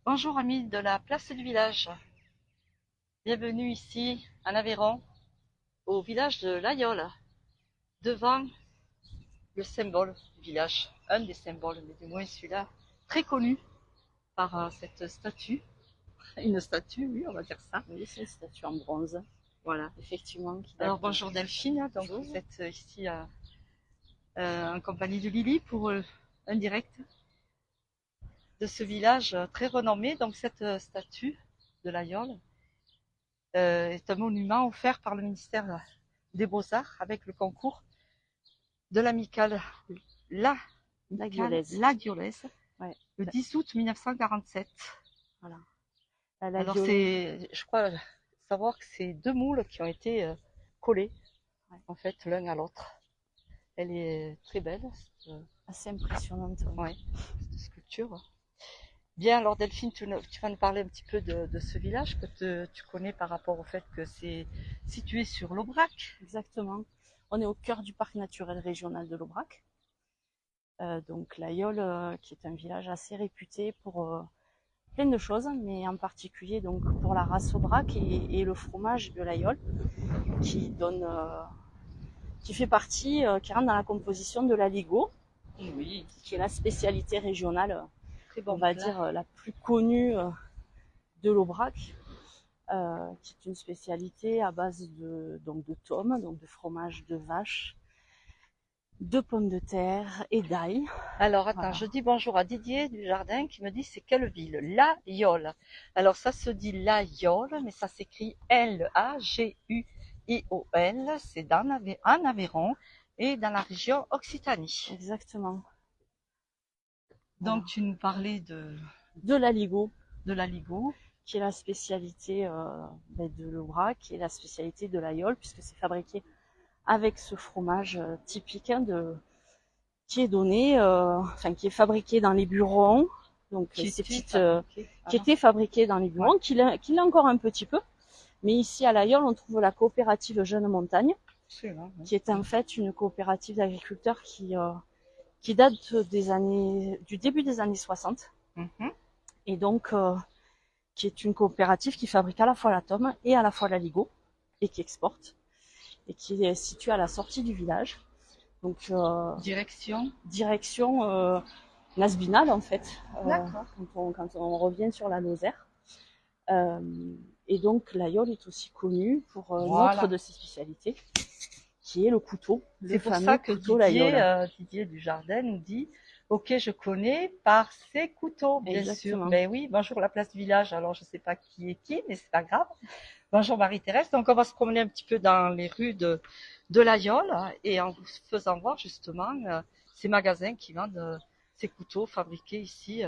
Bonjour amis de la place du village, bienvenue ici en Aveyron, au village de l'Aïole, devant le symbole du village, un des symboles, mais du moins celui-là, très connu par cette statue, une statue, oui on va dire ça. Oui, c'est une statue en bronze, Voilà. effectivement. Alors bonjour Delphine, donc vous êtes ici en compagnie de Lily pour un direct de ce village très renommé. Donc cette statue de l'Aïole est un monument offert par le ministère des Beaux-Arts avec le concours de l'amicale La Guiolaise, Ouais. le 10 août 1947. Voilà. Alors je crois savoir que c'est deux moules qui ont été collés en fait l'un à l'autre. Elle est très belle, assez impressionnante. Ouais, cette sculpture. Bien, alors Delphine, tu vas nous parler un petit peu de ce village que tu connais par rapport au fait que c'est situé sur l'Aubrac. Exactement. On est au cœur du parc naturel régional de l'Aubrac. Donc l'Aïole, qui est un village assez réputé pour plein de choses, mais en particulier donc pour la race Aubrac et le fromage de l'Aïole, qui fait partie, qui rentre dans la composition de l'aligot, Oui, qui est la spécialité régionale, très bon on va plat. dire la plus connue de l'Aubrac, qui est une spécialité à base de tomes, donc de fromage de vache, de pommes de terre et d'ail. Alors attends, Voilà. je dis bonjour à Didier du Jardin qui me dit c'est quelle ville? L'Aïole. Alors ça se dit l'Aïole, mais ça s'écrit L-A-G-U-I-O-L. C'est en Aveyron et dans la région Occitanie. Exactement. Donc Voilà. tu nous parlais de l'aligot, qui est la spécialité de l'Aubrac, qui est la spécialité de l'Aïole, puisque c'est fabriqué avec ce fromage typique qui est donné, qui est fabriqué dans les burons, donc qui ces petites, qui était fabriqué dans les burons, qui l'est encore un petit peu. Mais ici à l'Aïole, on trouve la coopérative Jeune Montagne, qui est en fait une coopérative d'agriculteurs qui date du début des années 60. Et donc, qui est une coopérative qui fabrique à la fois la tome et à la fois l'aligot, et qui exporte, et qui est située à la sortie du village. Donc, direction Nasbinal, en fait, quand on revient sur la Lozère. Et donc l'Aïole est aussi connue pour une autre de ses spécialités, qui est le couteau. C'est pour ça que Didier du Jardin nous dit ok, je connais par ses couteaux, bien sûr. Ben oui, bonjour la place du village. Alors je sais pas qui est qui, mais c'est pas grave. Bonjour Marie-Thérèse. Donc on va se promener un petit peu dans les rues de l'Aïole et en vous faisant voir justement ces magasins qui vendent ces couteaux fabriqués ici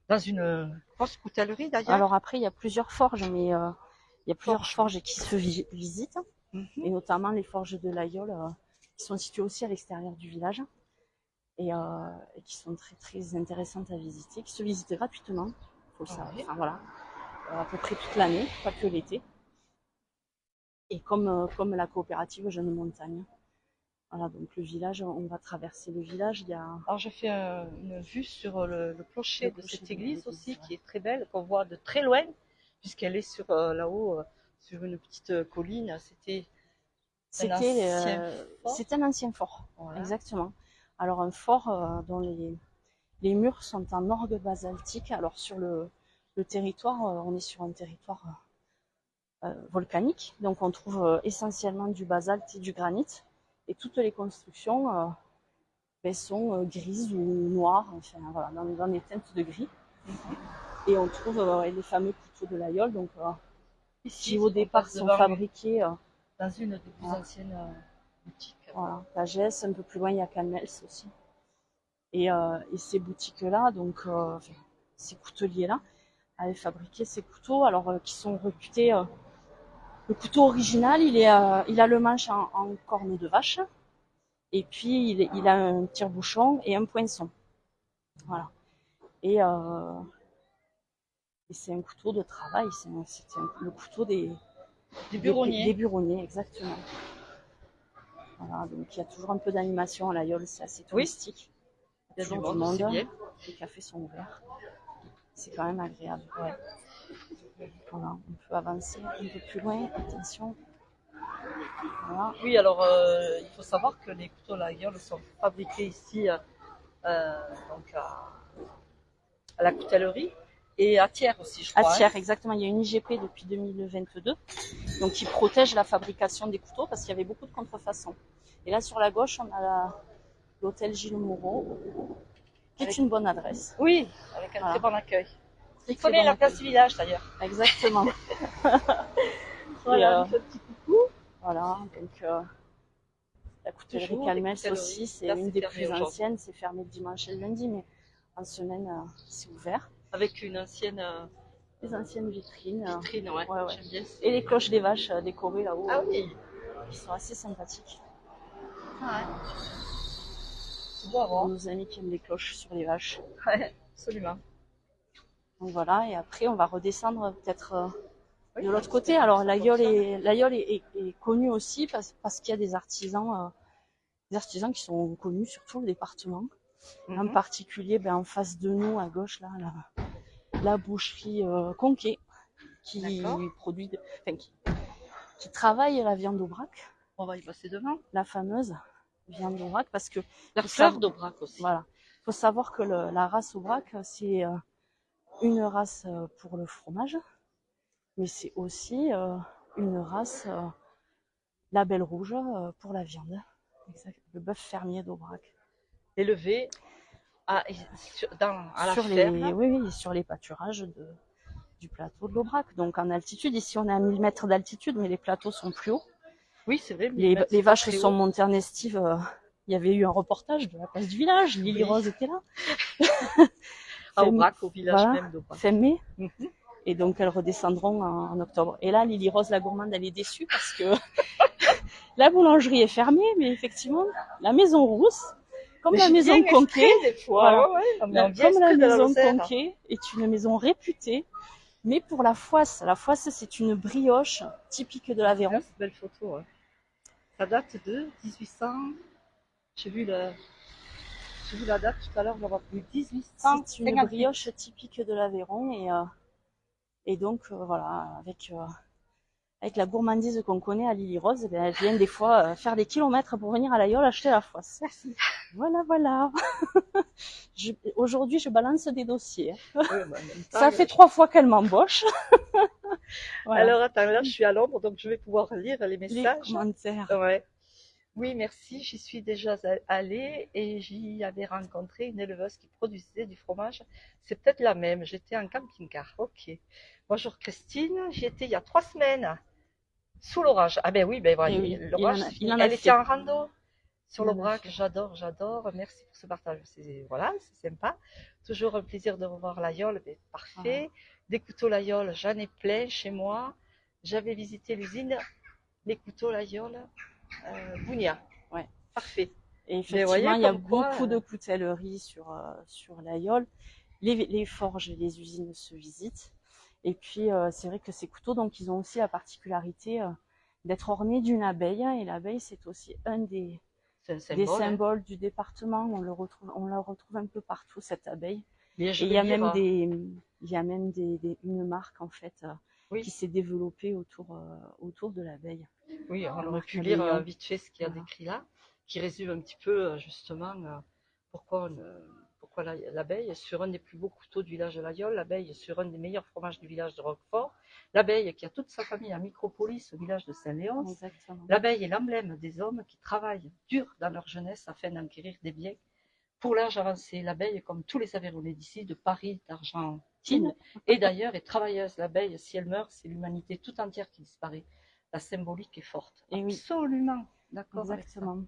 dans une grosse coutellerie d'ailleurs. Alors après, il y a plusieurs forges, mais il y a plusieurs forges qui se visitent, et notamment les forges de l'Aïole, qui sont situées aussi à l'extérieur du village, et qui sont très très intéressantes à visiter, qui se visitent gratuitement, faut le savoir. Enfin, voilà, à peu près toute l'année, pas que l'été. Et comme la coopérative Jeune Montagne. Voilà, donc le village, on va traverser le village. Alors je fais une vue sur le clocher de cette église aussi, qui est très belle, qu'on voit de très loin, puisqu'elle est sur là-haut, sur une petite colline. C'était un ancien fort, voilà. Exactement. Alors un fort dont les murs sont en orgue basaltique. Alors sur le territoire, on est sur un territoire volcanique, donc on trouve essentiellement du basalte et du granit, et toutes les constructions sont grises ou noires, enfin, voilà, dans des teintes de gris. Et on trouve les fameux couteaux de l'Aïole, donc qui au départ sont fabriqués dans une des plus anciennes boutiques. Voilà, Pagès, un peu plus loin il y a Canmels aussi. Et ces boutiques-là, donc ces couteliers-là, avaient fabriqué ces couteaux, alors qui sont réputés. Le couteau original, il a le manche en corne de vache, et puis il a un tire-bouchon et un poinçon. Voilà. Et c'est un couteau de travail, le couteau des buronniers. Des buronniers, exactement. Voilà, donc il y a toujours un peu d'animation à l'Aïole, c'est assez touristique. Il y a toujours du monde. Les cafés sont ouverts. c'est quand même agréable. Ouais. Voilà, on peut avancer un peu plus loin, attention. Voilà. Oui, alors il faut savoir que les couteaux Laguiole sont fabriqués ici donc à la coutellerie et à Thiers aussi, je crois. À Thiers, exactement. Il y a une IGP depuis 2022, donc qui protège la fabrication des couteaux parce qu'il y avait beaucoup de contrefaçons. Et là, sur la gauche, on a l'hôtel Gilles Moreau, qui est une bonne adresse. Oui, avec un très bon accueil. Il connaît la place du village d'ailleurs. Exactement. Voilà, un petit coucou. Voilà, donc la coutellerie Calmels aussi, c'est une des plus anciennes. C'est fermé le dimanche et le lundi, mais en semaine, c'est ouvert. Avec une ancienne... des anciennes vitrines. Vitrines, ouais. J'aime bien. Et les cloches des vaches décorées là-haut. Ah oui. Qui sont assez sympathiques. Ah ouais. C'est beau à voir. Nos amis qui aiment les cloches sur les vaches. Ouais, absolument. Donc voilà, et après on va redescendre peut-être de l'autre côté. Alors l'Aïole est connu aussi parce qu'il y a des artisans qui sont connus sur tout le département. En particulier, en face de nous, à gauche, là, la boucherie Conquet, qui produit, qui travaille la viande d'Aubrac. On va y passer devant. La fameuse viande d'Aubrac, parce que la fleur d'Aubrac aussi. Voilà, il faut savoir que la race Aubrac, c'est une race pour le fromage, mais c'est aussi une race label rouge pour la viande. Le bœuf fermier d'Aubrac. Élevé à la ferme. Oui, sur les pâturages du plateau de l'Aubrac. Donc en altitude, ici on est à 1000 mètres d'altitude, mais les plateaux sont plus hauts. Oui, c'est vrai. Les vaches sont montées en estive. Il y avait eu un reportage de la place du village. Lily Rose était là. À Aubrac, au village même d'Aubrac. Fin mai. Et donc elles redescendront en octobre. Et là, Lily Rose, la gourmande, elle est déçue parce que la boulangerie est fermée, mais effectivement, la maison rousse, comme la maison Conquet, comme la maison Conquet est une maison réputée. Mais pour la foisse c'est une brioche typique de l'Aveyron. C'est une belle photo. Ouais. Ça date de 1800. J'ai vu la date tout à l'heure, j'avais vu 1800. C'est une brioche typique de l'Aveyron et donc voilà, avec la gourmandise qu'on connaît à Lily Rose, elles viennent des fois faire des kilomètres pour venir à l'Aïole acheter la foisse. Merci. Voilà. Aujourd'hui, je balance des dossiers. Oui, ça fait 3 fois qu'elle m'embauche. Voilà. Alors attends, là je suis à l'ombre, donc je vais pouvoir lire les messages. Les commentaires. Ouais. Oui, merci, j'y suis déjà allée et j'y avais rencontré une éleveuse qui produisait du fromage. C'est peut-être la même, j'étais en camping-car. Ok. Bonjour Christine, j'y étais il y a 3 semaines, sous l'orage. Ah ben oui, voilà, l'orage, elle était en rando sur l'Aubrac, j'adore. Merci pour ce partage, c'est sympa. Toujours un plaisir de revoir l'Aïole, parfait. Des couteaux l'Aïole, j'en ai plein chez moi. J'avais visité l'usine, les couteaux l'Aïole. Bounia, ouais, parfait. Et effectivement, il y a beaucoup de coutelleries sur l'Aïole. Les forges et les usines se visitent. Et puis, c'est vrai que ces couteaux, donc, ils ont aussi la particularité d'être ornés d'une abeille. Et l'abeille, c'est aussi un des symboles du département. On la retrouve un peu partout, cette abeille. Et il y a même une marque, en fait, qui s'est développée autour de l'abeille. Oui, on aurait pu lire vite fait ce qu'il y a décrit là, qui résume un petit peu justement pourquoi l'abeille, sur un des plus beaux couteaux du village de l'Aïole, l'abeille sur un des meilleurs fromages du village de Roquefort, l'abeille qui a toute sa famille à Micropolis au village de Saint-Léon. L'abeille est l'emblème des hommes qui travaillent dur dans leur jeunesse afin d'acquérir des biens pour l'âge avancé. L'abeille, comme tous les Aveyronnais d'ici, de Paris, d'Argentine et d'ailleurs, est travailleuse. L'abeille, si elle meurt, c'est l'humanité tout entière qui disparaît. La symbolique est forte. Et absolument, d'accord. Exactement.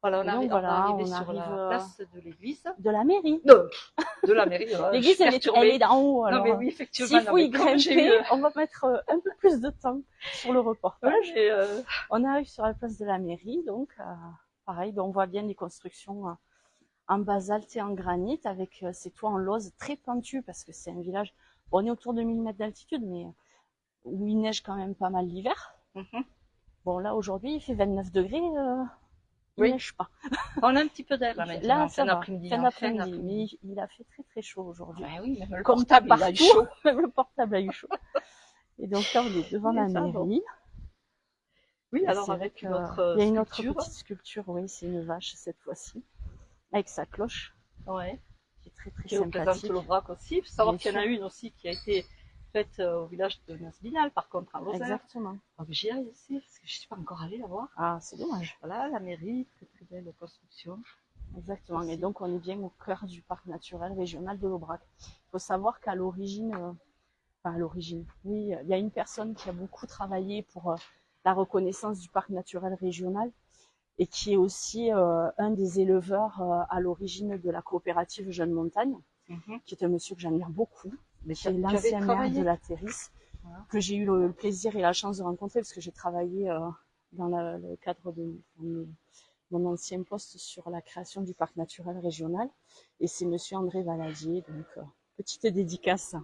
Voilà, on arrive sur la place de l'église. De la mairie. Non, de la mairie. L'église, elle est d'en haut. Alors, non, mais oui, effectivement. S'il faut y grimper, on va mettre un peu plus de temps sur le reportage. On arrive sur la place de la mairie, donc pareil, on voit bien les constructions en basalte et en granit, avec ces toits en lauze très pentus, parce que c'est un village, on est autour de 1000 mètres d'altitude, mais où il neige quand même pas mal l'hiver. Bon, là, aujourd'hui, il fait 29 degrés il neige pas. On a un petit peu d'air là maintenant. Là, ça va. Fin d'après-midi. Mais il a fait très très chaud aujourd'hui. Oui, même le portable a eu chaud. Même le portable a eu chaud. Et donc là, on est devant la mairie. Oui, alors avec il y a une autre petite sculpture, oui, c'est une vache cette fois-ci, avec sa cloche. Ouais. Qui est très très qui sympathique. représente l'Aubrac aussi. Il faut savoir qu'il y en a une aussi qui a été faite au village de Nasbinal, par contre, en Lozère. Exactement. Donc j'y aille aussi, parce que je ne suis pas encore allée la voir. Ah, c'est dommage. Voilà, la mairie, très très belle construction. Exactement. Et donc on est bien au cœur du parc naturel régional de l'Aubrac. Il faut savoir qu'à l'origine, oui, il y a une personne qui a beaucoup travaillé pour la reconnaissance du parc naturel régional et qui est aussi un des éleveurs à l'origine de la coopérative Jeunes Montagnes, qui est un monsieur que j'admire beaucoup, qui est l'ancien maire de la Terrisse, que j'ai eu le plaisir et la chance de rencontrer parce que j'ai travaillé dans le cadre de mon ancien poste sur la création du parc naturel régional. Et c'est monsieur André Valadier, donc petite dédicace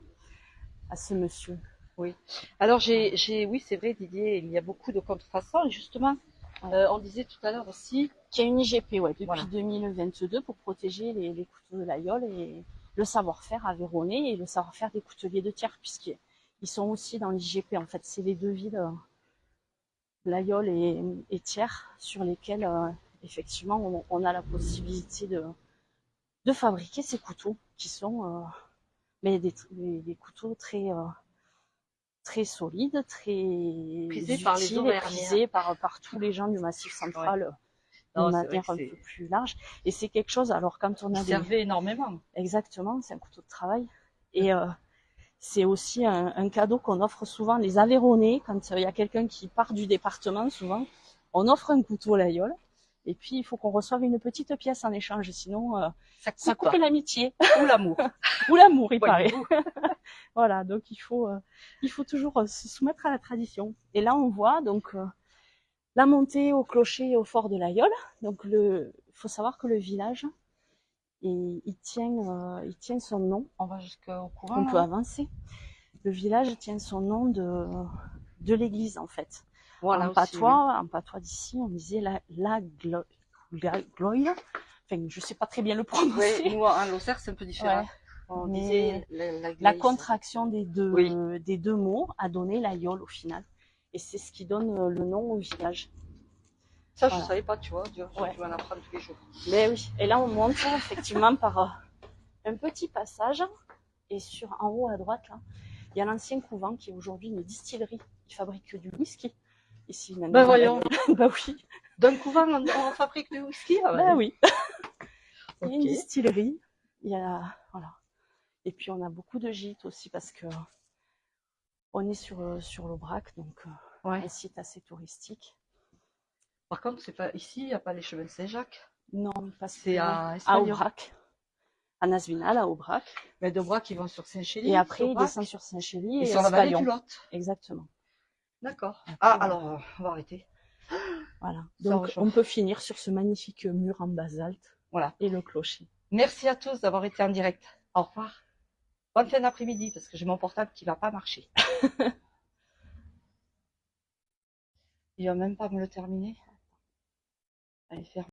à ce monsieur. Oui. Alors oui, c'est vrai Didier, il y a beaucoup de contrefaçons, justement. On disait tout à l'heure aussi qu'il y a une IGP depuis 2022 pour protéger les couteaux de l'Aïole et le savoir-faire aveyronnais et le savoir-faire des couteliers de Thiers, puisqu'ils sont aussi dans l'IGP. En fait, c'est les deux villes, l'Aïole et Thiers, sur lesquelles effectivement on a la possibilité de fabriquer ces couteaux qui sont des couteaux très très solides, très prisés par les Auvergnats, prisés par tous les gens du Massif central d'une manière un peu plus large. Et c'est quelque chose, alors quand on a servait énormément. Exactement, c'est un couteau de travail. Et c'est aussi un cadeau qu'on offre souvent les Aveyronnais, quand il y a quelqu'un qui part du département, souvent, on offre un couteau à l'Aïole. Et puis, il faut qu'on reçoive une petite pièce en échange, sinon ça coupe l'amitié. Ou l'amour. Ou l'amour, il paraît. Voilà, donc il faut toujours se soumettre à la tradition. Et là, on voit donc la montée au clocher et au fort de l'Aïole. Donc, il faut savoir que le village, il tient son nom. On va jusqu'au courant. On peut avancer. Le village tient son nom de l'église, en fait. Voilà, en patois d'ici, on disait la gloire. Enfin, je sais pas très bien le prononcer. Oui, nous, en Lozère, c'est un peu différent. On disait la contraction des deux mots a donné l'Aïole au final. Et c'est ce qui donne le nom au village. Ça, je ne savais pas, tu vois. Tu vas en apprendre tous les jours. Mais oui. Et là, on monte effectivement par un petit passage. Et en haut à droite, là, il y a l'ancien couvent qui est aujourd'hui une distillerie qui fabrique du whisky. Ici, maintenant. Ben voyons. Bah oui. D'un couvent, on fabrique du whisky. Ben oui. Il y a une distillerie. Voilà. Et puis on a beaucoup de gîtes aussi parce que on est sur l'Aubrac, donc un site assez touristique. Par contre, c'est pas ici, il n'y a pas les chemins de Saint-Jacques. Non, c'est à Aubrac. À Nasbinal, à Aubrac. Mais d'Aubrac, ils vont sur Saint-Chély. Et après, ils descendent sur Saint-Chély et sur la vallée du Lot. Exactement. D'accord. Alors, on va arrêter. Voilà. Donc, on peut finir sur ce magnifique mur en basalte. Voilà. Et le clocher. Merci à tous d'avoir été en direct. Au revoir. Bonne fin d'après-midi, parce que j'ai mon portable qui ne va pas marcher. Il va même pas me le terminer. Allez, ferme.